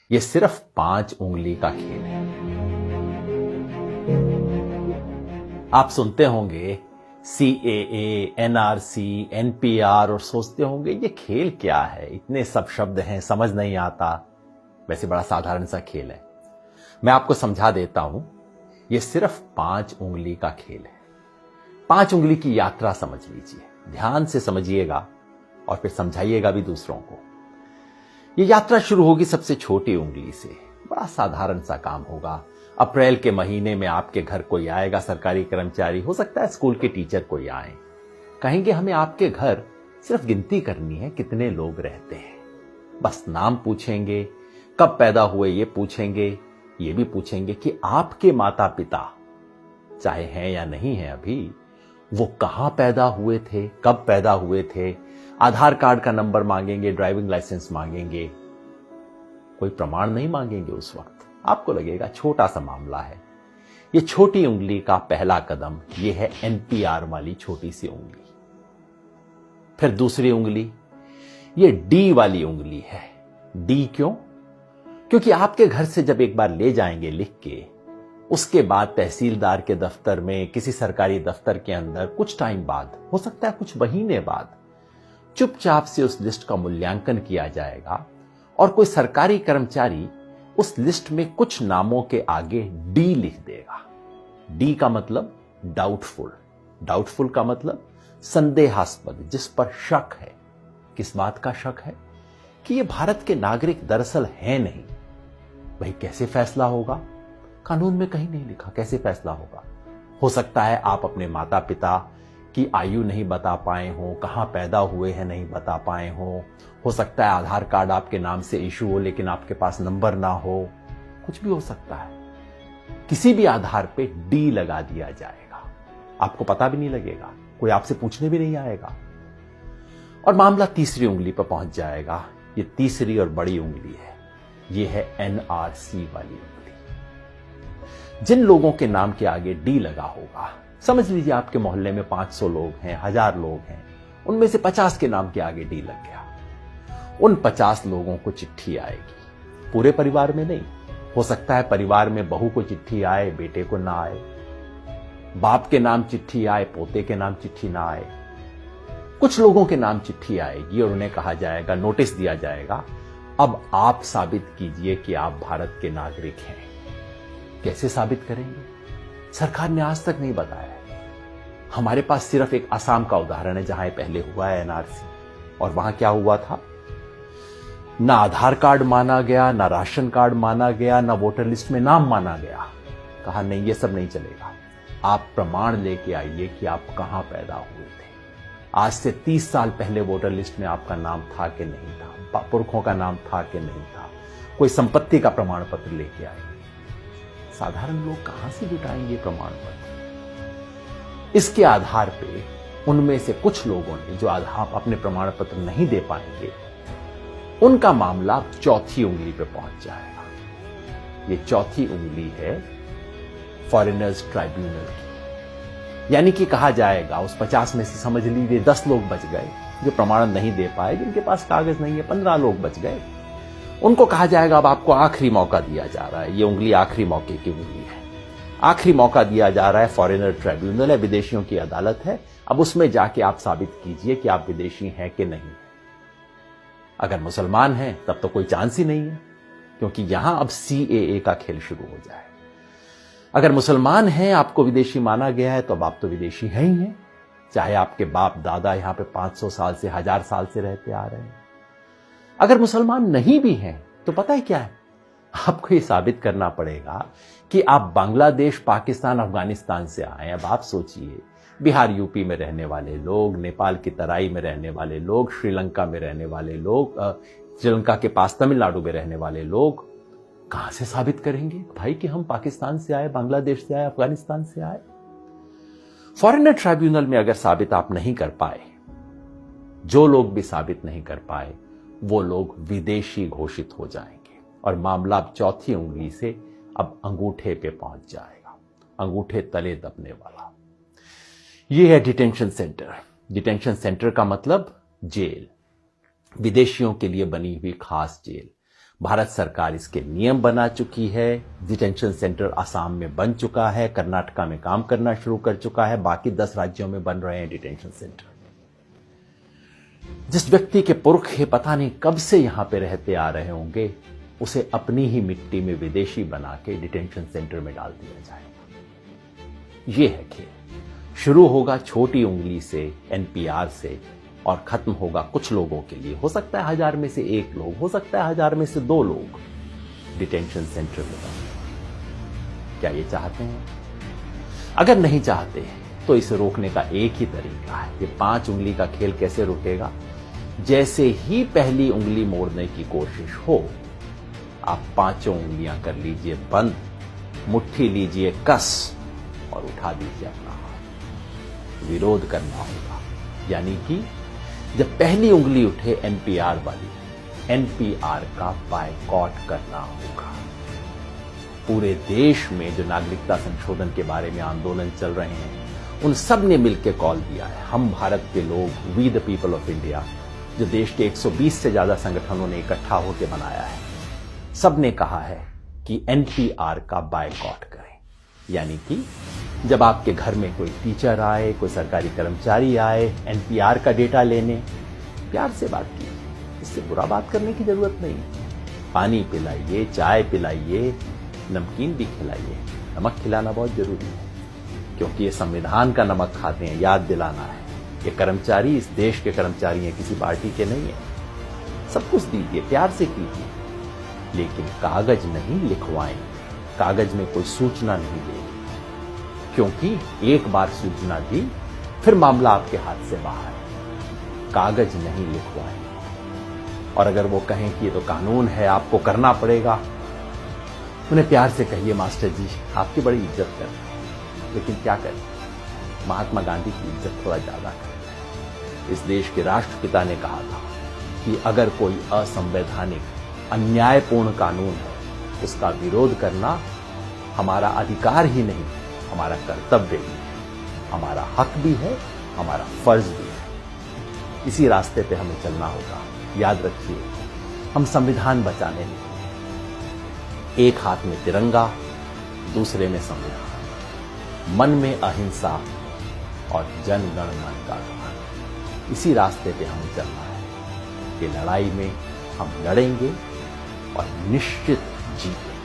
ये सिर्फ 5 उंगली का खेल है। आप सुनते होंगे CAA, NRC, NPR और सोचते होंगे ये खेल क्या है, इतने सब शब्द हैं, समझ नहीं आता। वैसे बड़ा साधारण सा खेल है। मैं आपको समझा देता हूं। ये सिर्फ 5 उंगली का खेल है। 5 उंगली की यात्रा समझ लीजिए, ध्यान से समझिएगा और फिर समझाइएगा भी दूसरों को। ये यात्रा शुरू होगी सबसे छोटी उंगली से। बड़ा साधारण सा काम होगा। अप्रैल के महीने में आपके घर कोई आएगा, सरकारी कर्मचारी, हो सकता है स्कूल के टीचर कोई आए, कहेंगे हमें आपके घर सिर्फ गिनती करनी है कितने लोग रहते हैं। बस नाम पूछेंगे, कब पैदा हुए ये पूछेंगे, ये भी पूछेंगे कि आपके माता पिता चाहे हैं या नहीं है अभी, वो कहां पैदा हुए थे, कब पैदा हुए थे। आधार कार्ड का नंबर मांगेंगे, ड्राइविंग लाइसेंस मांगेंगे, कोई प्रमाण नहीं मांगेंगे। उस वक्त आपको लगेगा छोटा सा मामला है। ये छोटी उंगली का पहला कदम ये है NPR वाली छोटी सी उंगली। फिर दूसरी उंगली ये D वाली उंगली है। D क्यों? क्योंकि आपके घर से जब एक बार ले जाएंगे लिख के, उसके बाद तहसीलदार के दफ्तर में, किसी सरकारी दफ्तर के अंदर कुछ टाइम बाद, हो सकता है कुछ महीने बाद, चुपचाप से उस लिस्ट का मूल्यांकन किया जाएगा और कोई सरकारी कर्मचारी उस लिस्ट में कुछ नामों के आगे D लिख देगा। D का मतलब डाउटफुल। डाउटफुल का मतलब संदेहास्पद, जिस पर शक है। किस बात का शक है? कि ये भारत के नागरिक दरअसल हैं नहीं। भाई कैसे फैसला होगा? कानून में कहीं नहीं लिखा कैसे फैसला होगा। हो सकता है आप अपने माता पिता की आयु नहीं बता पाए हो, कहां पैदा हुए हैं नहीं बता पाए हो सकता है आधार कार्ड आपके नाम से इशू हो लेकिन आपके पास नंबर ना हो, कुछ भी हो सकता है। किसी भी आधार पे D लगा दिया जाएगा, आपको पता भी नहीं लगेगा, कोई आपसे पूछने भी नहीं आएगा और मामला तीसरी उंगली पर पहुंच जाएगा। ये तीसरी और बड़ी उंगली है, ये है NRC वाली उंगली। जिन लोगों के नाम के आगे D लगा होगा, समझ लीजिए आपके मोहल्ले में 500 लोग हैं, 1000 लोग हैं, उनमें से 50 के नाम के आगे D लग गया। उन 50 लोगों को चिट्ठी आएगी, पूरे परिवार में नहीं। हो सकता है परिवार में बहू को चिट्ठी आए, बेटे को ना आए, बाप के नाम चिट्ठी आए, पोते के नाम चिट्ठी ना आए। कुछ लोगों के नाम चिट्ठी आएगी और उन्हें कहा जाएगा, नोटिस दिया जाएगा, अब आप साबित कीजिए कि आप भारत के नागरिक हैं। कैसे साबित करेंगे? सरकार ने आज तक नहीं बताया है। हमारे पास सिर्फ एक असम का उदाहरण है जहां पहले हुआ है NRC, और वहां क्या हुआ था? ना आधार कार्ड माना गया, ना राशन कार्ड माना गया, ना वोटर लिस्ट में नाम माना गया। कहा नहीं, ये सब नहीं चलेगा, आप प्रमाण लेके आइए कि आप कहां पैदा हुए थे। आज से 30 साल पहले वोटर लिस्ट में आपका नाम था कि नहीं था, पुरखों का नाम था कि नहीं था, कोई संपत्ति का प्रमाण पत्र लेके आइए। साधारण लोग कहां से जुटाएंगे प्रमाण पत्र? इसके आधार पे उनमें से कुछ लोगों ने जो आधार अपने प्रमाण पत्र नहीं दे पाएंगे, उनका मामला चौथी उंगली पे पहुंच जाएगा। ये चौथी उंगली है फॉरेनर्स ट्राइब्यूनल की। यानी कि कहा जाएगा उस 50 में से समझ लीजिए 10 लोग बच गए जो प्रमाण नहीं दे पाए, जिनके पास कागज नहीं है, 15 लोग बच गए। उनको कहा जाएगा अब आपको आखिरी मौका दिया जा रहा है। ये उंगली आखिरी मौके की उंगली है। आखिरी मौका दिया जा रहा है, फॉरेनर ट्राइब्यूनल है, विदेशियों की अदालत है। अब उसमें जाके आप साबित कीजिए कि आप विदेशी हैं कि नहीं। अगर मुसलमान हैं तब तो कोई चांस ही नहीं है, क्योंकि यहां अब CAA का खेल शुरू हो जाए। अगर मुसलमान हैं, आपको विदेशी माना गया है, तो अब आप तो विदेशी हैं ही हैं, चाहे आपके बाप दादा यहां पे 500 साल से, 1000 साल से रहते आ रहे हैं। अगर मुसलमान नहीं भी हैं तो पता है क्या है, आपको ये साबित करना पड़ेगा कि आप बांग्लादेश, पाकिस्तान, अफगानिस्तान से आए। अब आप सोचिए, बिहार यूपी में रहने वाले लोग, नेपाल की तराई में रहने वाले लोग, श्रीलंका में रहने वाले लोग, श्रीलंका के पास तमिलनाडु में रहने वाले लोग कहां से साबित करेंगे भाई कि हम पाकिस्तान से आए, बांग्लादेश से आए, अफगानिस्तान से आए? फॉरेनर ट्राइब्यूनल में अगर साबित आप नहीं कर पाए, जो लोग भी साबित नहीं कर पाए, वो लोग विदेशी घोषित हो जाएंगे और मामला अब चौथी उंगली से अब अंगूठे पे पहुंच जाएगा, अंगूठे तले दबने वाला। ये है डिटेंशन सेंटर। डिटेंशन सेंटर का मतलब जेल, विदेशियों के लिए बनी हुई खास जेल। भारत सरकार इसके नियम बना चुकी है। डिटेंशन सेंटर आसाम में बन चुका है, कर्नाटका में काम करना शुरू कर चुका है, बाकी 10 राज्यों में बन रहे हैं डिटेंशन सेंटर। जिस व्यक्ति के पुरखे पता नहीं कब से यहां पे रहते आ रहे होंगे, उसे अपनी ही मिट्टी में विदेशी बना के डिटेंशन सेंटर में डाल दिया जाएगा। यह है खेल। शुरू होगा छोटी उंगली से, एनपीआर से, और खत्म होगा कुछ लोगों के लिए। हो सकता है 1000 में से 1 लोग, हो सकता है 1000 में से 2 लोग डिटेंशन सेंटर में बने। क्या ये चाहते हैं? अगर नहीं चाहते तो इसे रोकने का एक ही तरीका है। ये 5 उंगली का खेल कैसे रुकेगा? जैसे ही पहली उंगली मोड़ने की कोशिश हो, आप 5 उंगलियां कर लीजिए बंद, मुट्ठी लीजिए कस और उठा दीजिए अपना हाथ। विरोध करना होगा, यानी कि जब पहली उंगली उठे एनपीआर वाली, एनपीआर का बायकॉट करना होगा। पूरे देश में जो नागरिकता संशोधन के बारे में आंदोलन चल रहे हैं, उन सब ने मिलकर कॉल दिया है। हम भारत के लोग, we the people of India, जो देश के 120 से ज्यादा संगठनों ने इकट्ठा होकर बनाया है, सब ने कहा है कि एनपीआर का बायकॉट करें। यानी कि जब आपके घर में कोई टीचर आए, कोई सरकारी कर्मचारी आए एनपीआर का डेटा लेने, प्यार से बात कीजिए। इससे बुरा बात करने की जरूरत नहीं। पानी पिलाइए, चाय पिलाइए, नमकीन भी खिलाइए। नमक खिलाना बहुत जरूरी है, क्योंकि ये संविधान का नमक खाते हैं, याद दिलाना है। ये कर्मचारी इस देश के कर्मचारी हैं, किसी पार्टी के नहीं है। सब कुछ दीजिए, प्यार से कीजिए, लेकिन कागज नहीं लिखवाएं। कागज में कोई सूचना नहीं दें, क्योंकि एक बार सूचना दी फिर मामला आपके हाथ से बाहर है। कागज नहीं लिखवाएं। और अगर वो कहें कि ये तो कानून है, आपको करना पड़ेगा, उन्हें प्यार से कहिए, मास्टर जी आपकी बड़ी इज्जत करते हैं, लेकिन क्या करें, महात्मा गांधी की इज्जत थोड़ा ज्यादा करें। इस देश के राष्ट्रपिता ने कहा था कि अगर कोई असंवैधानिक, अन्यायपूर्ण कानून है, उसका विरोध करना हमारा अधिकार ही नहीं, हमारा कर्तव्य भी है, हमारा हक भी है, हमारा फर्ज भी है। इसी रास्ते पे हमें चलना होगा। याद रखिए, हम संविधान बचाने निकले। एक हाथ में तिरंगा, दूसरे में संविधान, मन में अहिंसा और जन गण मन का ध्यान। इसी रास्ते पे हमें चलना है। ये लड़ाई में हम लड़ेंगे और निश्चित जीतेंगे।